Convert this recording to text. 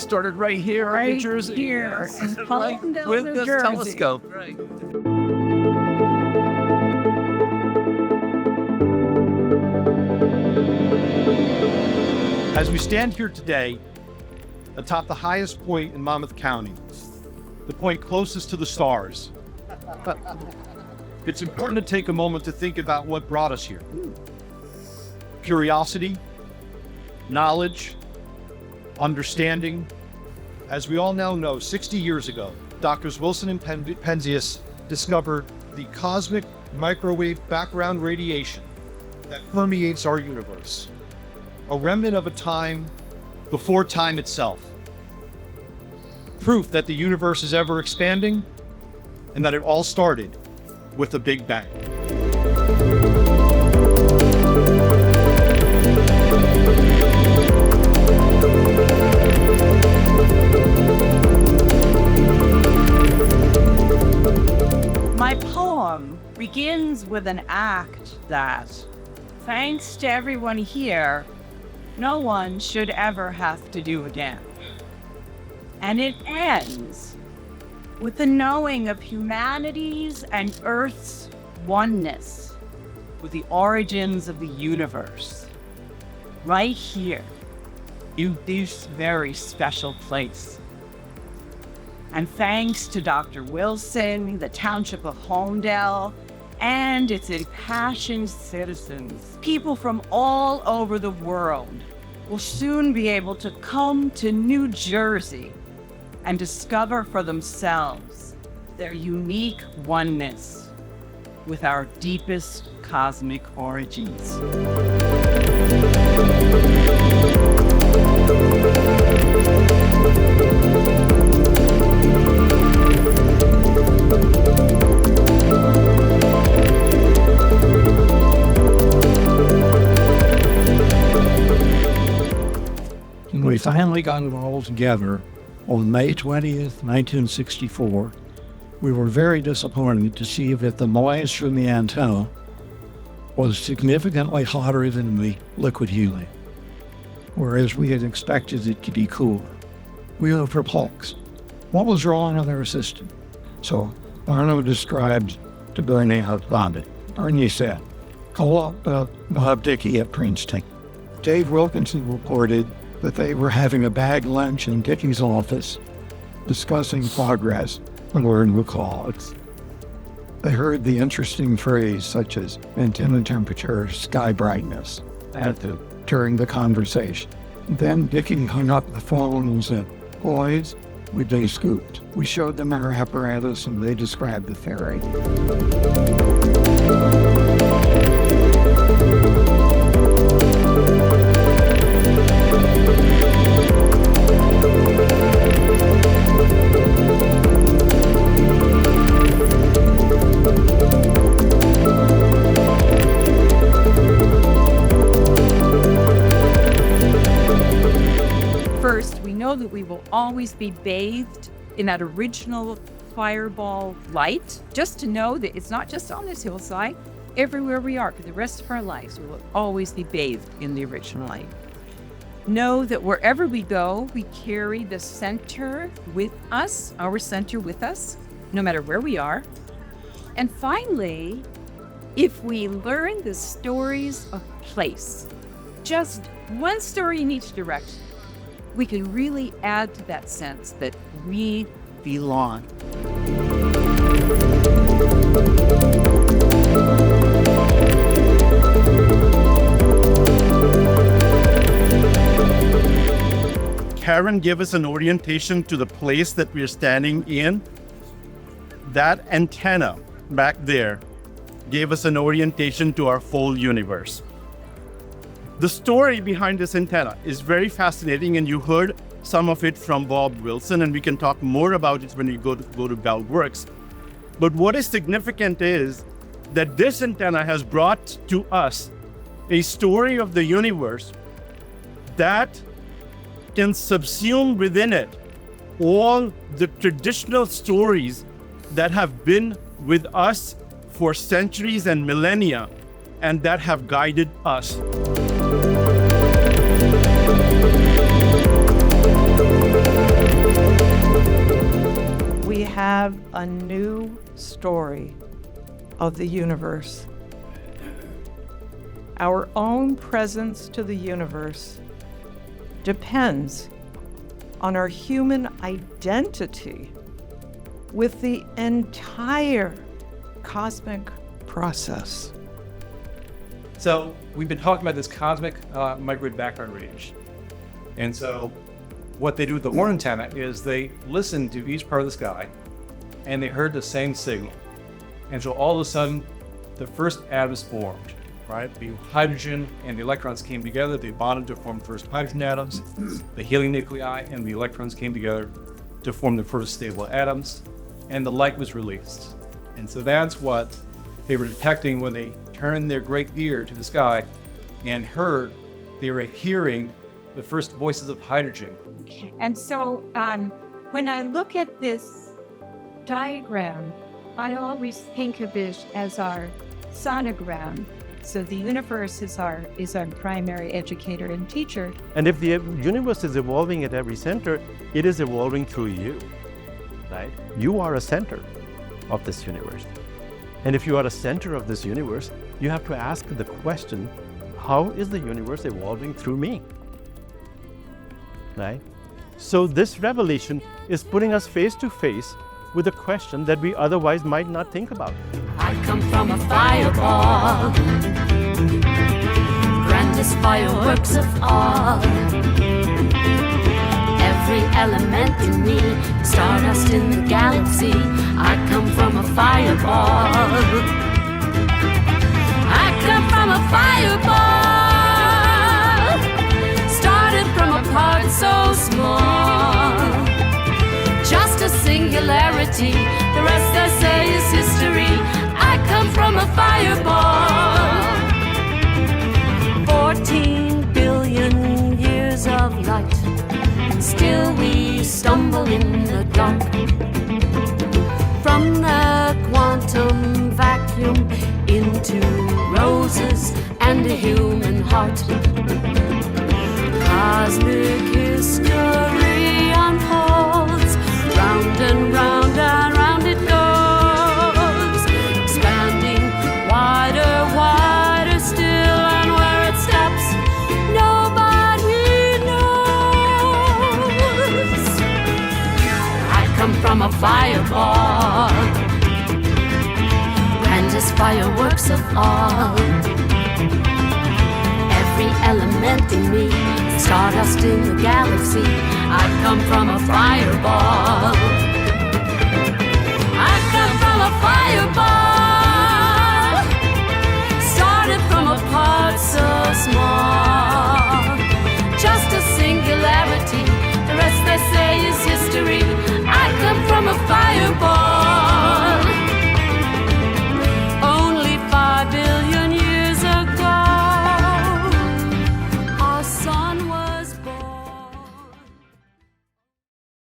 started right here in New Jersey. Here, Right, with New this Jersey. telescope. Right. As we stand here today, atop the highest point in Monmouth County, the point closest to the stars, it's important to take a moment to think about what brought us here. Curiosity, knowledge, understanding. As we all now know, 60 years ago, Drs. Wilson and Penzias discovered the cosmic microwave background radiation that permeates our universe, a remnant of a time before time itself. Proof that the universe is ever expanding and that it all started with a Big Bang. My poem begins with an act that, thanks to everyone here, no one should ever have to do again. And it ends with the knowing of humanity's and Earth's oneness with the origins of the universe. Right here, in this very special place. And thanks to Dr. Wilson, the Township of Homedale, and its impassioned citizens, people from all over the world will soon be able to come to New Jersey and discover for themselves their unique oneness with our deepest cosmic origins. We finally got it all together on May 20th, 1964. We were very disappointed to see that the noise from the antenna was significantly hotter than the liquid helium, whereas we had expected it to be cooler. We were perplexed. What was wrong with our system? So Arno described to Bernie how found it. Bernie said, call up Bob Dickey at Princeton. Dave Wilkinson reported that they were having a bag lunch in Dickey's office discussing progress and learn the cause. They heard the interesting phrase such as antenna temperature, sky brightness during the conversation. Then Dickey hung up the phone and said, boys, we've been scooped. We showed them our apparatus and they described the theory. First, we know that we will always be bathed in that original fireball light. Just to know that it's not just on this hillside, everywhere we are, for the rest of our lives, we will always be bathed in the original light. Know that wherever we go, we carry the center with us, our center with us, no matter where we are. And finally, if we learn the stories of place, just one story in each direction, we can really add to that sense that we belong. Karen gave us an orientation to the place that we are standing in. That antenna back there gave us an orientation to our full universe. The story behind this antenna is very fascinating, and you heard some of it from Bob Wilson, and we can talk more about it when we go to Bell Works. But what is significant is that this antenna has brought to us a story of the universe that can subsume within it all the traditional stories that have been with us for centuries and millennia, and that have guided us. have a new story of the universe. Our own presence to the universe depends on our human identity with the entire cosmic process. So we've been talking about this cosmic microwave background radiation. And so what they do with the horn antenna is they listen to each part of the sky and they heard the same signal. And so all of a sudden, the first atoms formed, right? The hydrogen and the electrons came together, they bonded to form the first hydrogen atoms, the helium nuclei and the electrons came together to form the first stable atoms, and the light was released. And so that's what they were detecting when they turned their great ear to the sky and heard, they were hearing the first voices of hydrogen. And so when I look at this diagram, I always think of it as our sonogram. So the universe is our primary educator and teacher. And if the universe is evolving at every center, it is evolving through you, right? You are a center of this universe. And if you are a center of this universe, you have to ask the question, how is the universe evolving through me? Right? So this revelation is putting us face to face with a question that we otherwise might not think about. I come from a fireball, grandest fireworks of all. Every element in me, stardust in the galaxy. I come from a fireball. I come from a fireball, started from a part so small. Just a singularity, the rest I say is history. I come from a fireball. 14 billion years of light, still we stumble in the dark. From the quantum vacuum into roses and a human heart. Cosmic history unfolds, round and round and round it goes, expanding wider, wider still, and where it stops, nobody knows. I come from a fireball, grandest fireworks of all. Every element in me, stardust in the galaxy. I come from a fireball.